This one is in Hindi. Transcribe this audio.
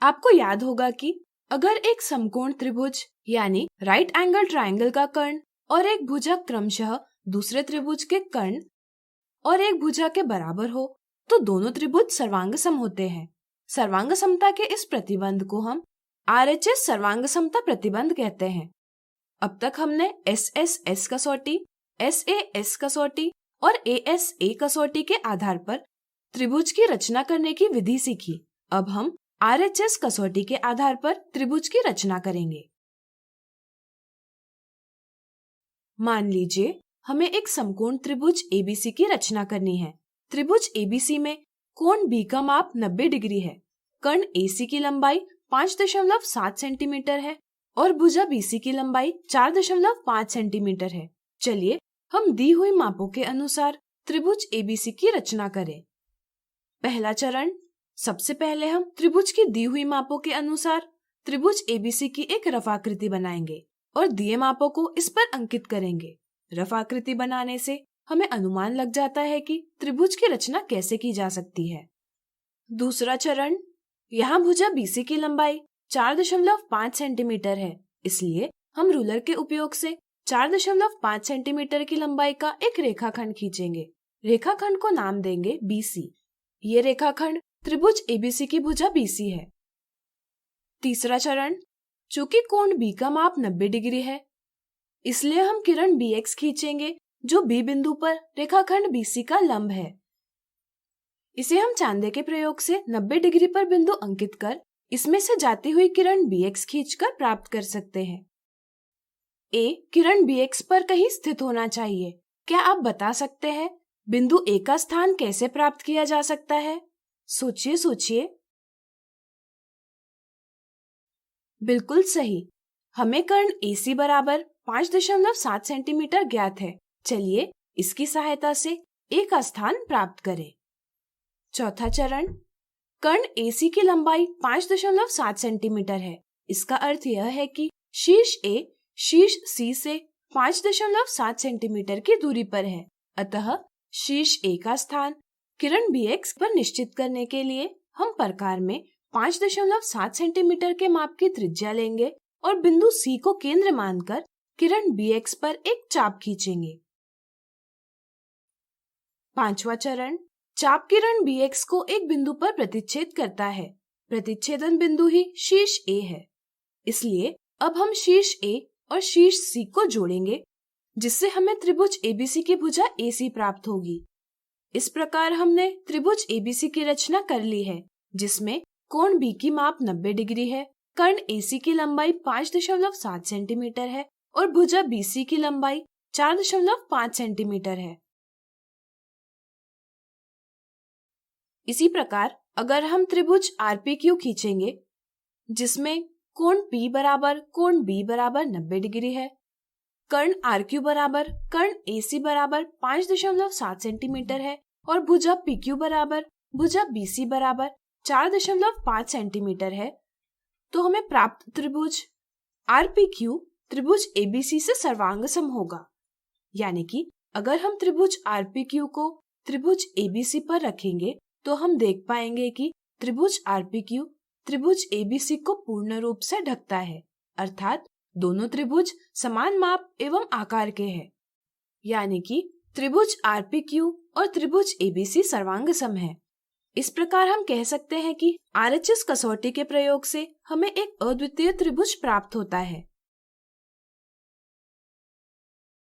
आपको याद होगा कि अगर एक समकोण त्रिभुज यानी राइट एंगल ट्रायंगल का कर्ण और एक भुजा क्रमशः दूसरे त्रिभुज के कर्ण और एक भुजा के बराबर हो तो दोनों त्रिभुज सर्वांग सम होते हैं। सर्वांग समता के इस प्रतिबंध को हम RHS सर्वांग समता प्रतिबंध कहते हैं। अब तक हमने SSS कसौटी, SAS कसौटी और ASA कसौटी के आधार पर त्रिभुज की रचना करने की विधि सीखी। अब हम RHS कसौटी के आधार पर त्रिभुज की रचना करेंगे। मान लीजिए हमें एक समकोण त्रिभुज ABC की रचना करनी है। त्रिभुज ABC में कोण B का माप 90 डिग्री है, कर्ण AC की लंबाई 5.7 सेंटीमीटर है और भुजा BC की लंबाई 4.5 सेंटीमीटर है। चलिए हम दी हुई मापों के अनुसार त्रिभुज ABC की रचना करें। पहला चरण, सबसे पहले हम त्रिभुज की दी हुई मापों के अनुसार त्रिभुज ABC की एक रफाकृति बनाएंगे और दिए मापों को इस पर अंकित करेंगे। रफाकृति बनाने से हमें अनुमान लग जाता है कि त्रिभुज की रचना कैसे की जा सकती है। दूसरा चरण, यहाँ भुजा BC की लंबाई 4.5 सेंटीमीटर है, इसलिए हम रूलर के उपयोग से 4.5 सेंटीमीटर की लंबाई का एक रेखाखंड खींचेंगे। रेखाखंड को नाम देंगे BC। ये रेखाखंड त्रिभुज ABC की भुजा BC है। तीसरा चरण, चूंकि कोण B का माप 90 डिग्री है, इसलिए हम किरण BX खींचेंगे जो B बिंदु पर रेखाखंड BC का लंब है। इसे हम चांदे के प्रयोग से 90 डिग्री पर बिंदु अंकित कर इसमें से जाती हुई किरण BX खींचकर प्राप्त कर सकते हैं। A किरण BX पर कहीं स्थित होना चाहिए। क्या आप बता सकते हैं बिंदु A का स्थान कैसे प्राप्त किया जा सकता है? सोचिए सोचिए। बिल्कुल सही, हमें कर्ण AC बराबर 5.7 सेंटीमीटर ज्ञात है। चलिए इसकी सहायता से A का स्थान प्राप्त करें। चौथा चरण, कर्ण AC की लंबाई 5.7 सेंटीमीटर है। इसका अर्थ यह है कि शीर्ष A शीर्ष C से 5.7 सेंटीमीटर की दूरी पर है। अतः शीर्ष A का स्थान किरण BX पर निश्चित करने के लिए हम प्रकार में 5.7 सेंटीमीटर के माप की त्रिज्या लेंगे और बिंदु C को केंद्र मानकर किरण BX पर एक चाप खींचेंगे। पांचवा चरण, चाप किरण BX को एक बिंदु पर प्रतिच्छेद करता है। प्रतिच्छेदन बिंदु ही शीर्ष A है, इसलिए अब हम शीर्ष A और शीर्ष C को जोड़ेंगे, जिससे हमें त्रिभुज ABC की भुजा AC प्राप्त होगी। इस प्रकार हमने त्रिभुज ABC की रचना कर ली है, जिसमें कोण B की माप 90 डिग्री है, कर्ण AC की लंबाई 5.7 सेंटीमीटर है और भुजा BC की लंबाई 4.5 सेंटीमीटर है। इसी प्रकार अगर हम त्रिभुज RPQ खींचेंगे, जिसमें कोण P बराबर कोण B बराबर 90 डिग्री है, कर्ण RQ बराबर कर्ण AC बराबर 5.7 सेंटीमीटर है और भुजा PQ बराबर भुजा BC बराबर 4.5 सेंटीमीटर है, तो हमें प्राप्त त्रिभुज RPQ त्रिभुज ABC से सर्वांग सम होगा। यानी कि अगर हम त्रिभुज RPQ को त्रिभुज ABC पर रखेंगे तो हम देख पाएंगे कि त्रिभुज RPQ त्रिभुज ABC को पूर्ण रूप से ढकता है, अर्थात दोनों त्रिभुज समान माप एवं आकार के हैं। यानी कि त्रिभुज RPQ और त्रिभुज ABC सर्वांग सम है। इस प्रकार हम कह सकते हैं कि RHS कसौटी के प्रयोग से हमें एक अद्वितीय त्रिभुज प्राप्त होता है।